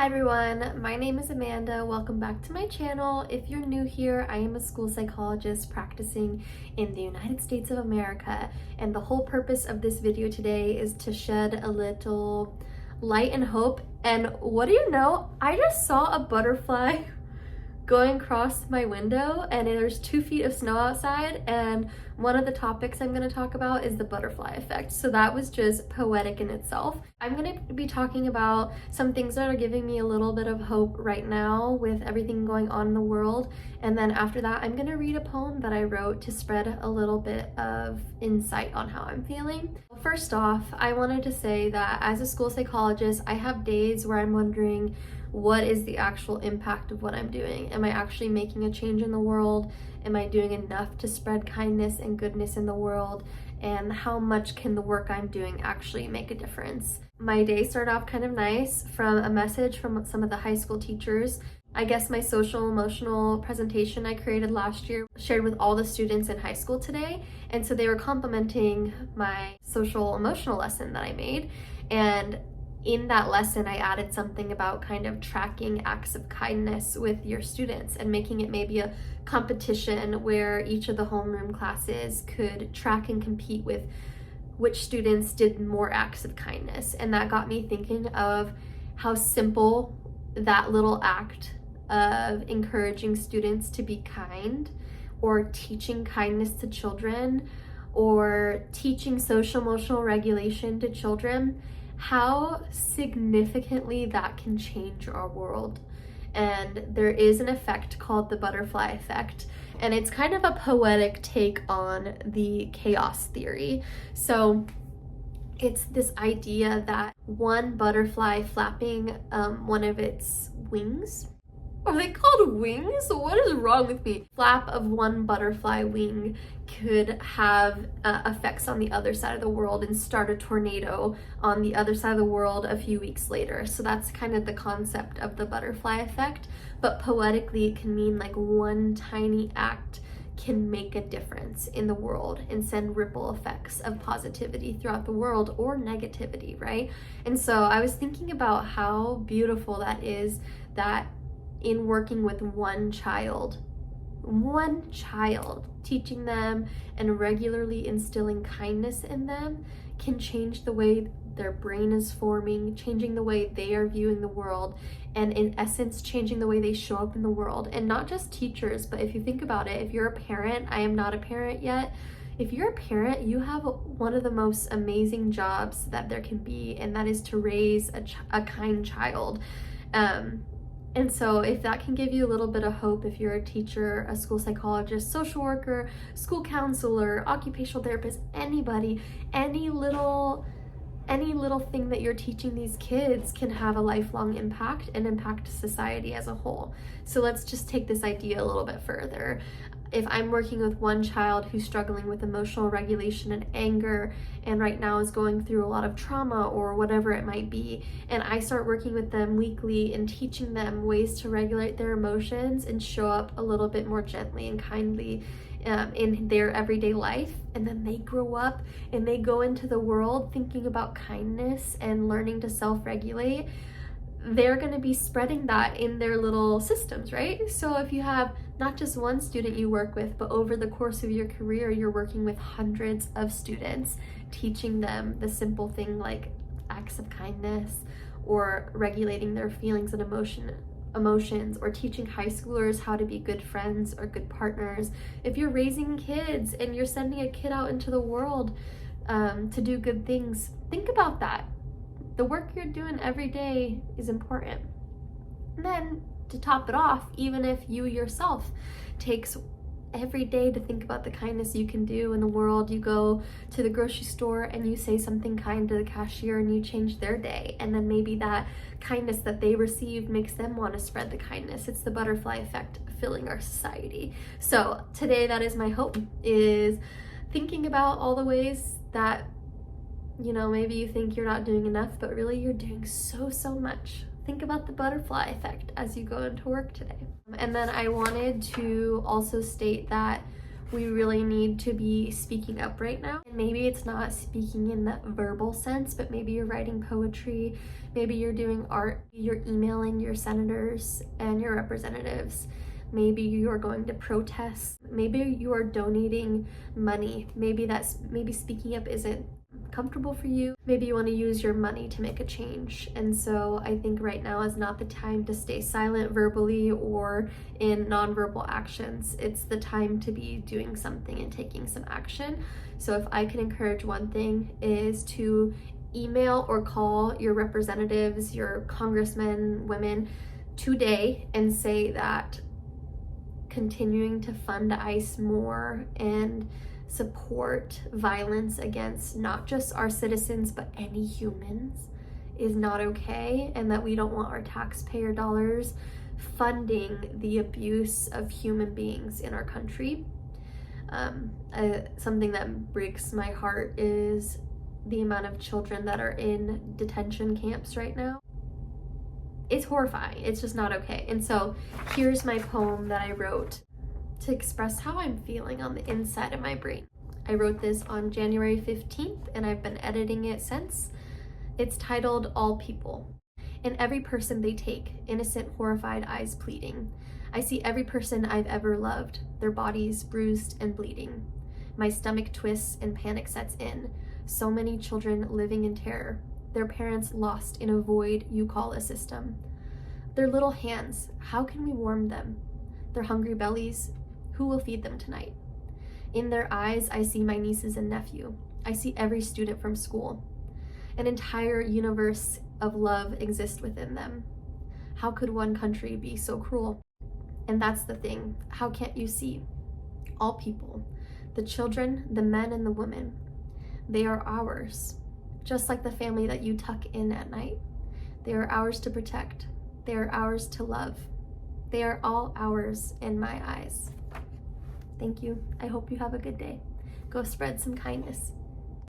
Hi everyone, my name is Amanda. Welcome back to my channel. If you're new here, I am a school psychologist practicing in the United States of America, and the whole purpose of this video today is to shed a little light and hope. And what do you know? I just saw a butterfly going across my window, and there's 2 feet of snow outside, and one of the topics I'm going to talk about is the butterfly effect. So that was just poetic in itself. I'm going to be talking about some things that are giving me a little bit of hope right now with everything going on in the world, and then after that I'm going to read a poem that I wrote to spread a little bit of insight on how I'm feeling. First off, I wanted to say that as a school psychologist, I have days where I'm wondering, what is the actual impact of what I'm doing? Am I actually making a change in the world? Am I doing enough to spread kindness and goodness in the world? And how much can the work I'm doing actually make a difference? My day started off kind of nice from a message from some of the high school teachers. I guess my social emotional presentation I created last year shared with all the students in high school today. And so they were complimenting my social emotional lesson that I made. And in that lesson, I added something about kind of tracking acts of kindness with your students and making it maybe a competition where each of the homeroom classes could track and compete with which students did more acts of kindness. And that got me thinking of how simple that little act of encouraging students to be kind, or teaching kindness to children, or teaching social emotional regulation to children, how significantly that can change our world. And there is an effect called the butterfly effect, and it's kind of a poetic take on the chaos theory. So it's this idea that one butterfly flapping one of its wings. Are they called wings? What is wrong with me? Flap of one butterfly wing could have effects on the other side of the world and start a tornado on the other side of the world a few weeks later. So that's kind of the concept of the butterfly effect. But poetically, it can mean like one tiny act can make a difference in the world and send ripple effects of positivity throughout the world, or negativity, right? And so I was thinking about how beautiful that is, that in working with one child, teaching them and regularly instilling kindness in them can change the way their brain is forming, changing the way they are viewing the world, and in essence, changing the way they show up in the world. And not just teachers, but if you think about it, if you're a parent, I am not a parent yet. If you're a parent, you have one of the most amazing jobs that there can be, and that is to raise a kind child. And so if that can give you a little bit of hope, if you're a teacher, a school psychologist, social worker, school counselor, occupational therapist, anybody, any little thing that you're teaching these kids can have a lifelong impact and impact society as a whole. So let's just take this idea a little bit further. If I'm working with one child who's struggling with emotional regulation and anger, and right now is going through a lot of trauma or whatever it might be, and I start working with them weekly and teaching them ways to regulate their emotions and show up a little bit more gently and kindly in their everyday life, and then they grow up and they go into the world thinking about kindness and learning to self-regulate, they're going to be spreading that in their little systems, right? So if you have not just one student you work with, but over the course of your career, you're working with hundreds of students, teaching them the simple thing like acts of kindness, or regulating their feelings and emotions, or teaching high schoolers how to be good friends or good partners. If you're raising kids and you're sending a kid out into the world to do good things, think about that. The work you're doing every day is important. And then to top it off, even if you yourself takes every day to think about the kindness you can do in the world, you go to the grocery store and you say something kind to the cashier and you change their day, and then maybe that kindness that they received makes them want to spread the kindness. It's the butterfly effect filling our society. So today, that is my hope, is thinking about all the ways that, you know, maybe you think you're not doing enough, but really you're doing so much. Think about the butterfly effect as you go into work today. And then I wanted to also state that We really need to be speaking up right now. And maybe it's not speaking in that verbal sense, but maybe you're writing poetry, maybe you're doing art, you're emailing your senators and your representatives. Maybe you are going to protest. Maybe you are donating money. Maybe speaking up isn't comfortable for you. Maybe you want to use your money to make a change. And so I think right now is not the time to stay silent verbally or in nonverbal actions. It's the time to be doing something and taking some action. So if I can encourage one thing, is to email or call your representatives, your congressmen, women today and say that continuing to fund ICE more and support violence against not just our citizens but any humans is not okay, and that we don't want our taxpayer dollars funding the abuse of human beings in our country. Something that breaks my heart is the amount of children that are in detention camps right now. It's horrifying. It's just not okay. And so here's my poem that I wrote to express how I'm feeling on the inside of my brain. I wrote this on January 15th and I've been editing it since. It's titled All People. In every person they take, innocent, horrified eyes pleading. I see every person I've ever loved, their bodies bruised and bleeding. My stomach twists and panic sets in. So many children living in terror, their parents lost in a void you call a system. Their little hands, how can we warm them? Their hungry bellies, who will feed them tonight? In their eyes, I see my nieces and nephew. I see every student from school. An entire universe of love exists within them. How could one country be so cruel? And that's the thing. How can't you see? All people, the children, the men and the women, they are ours. Just like the family that you tuck in at night. They are ours to protect. They are ours to love. They are all ours in my eyes. Thank you. I hope you have a good day. Go spread some kindness.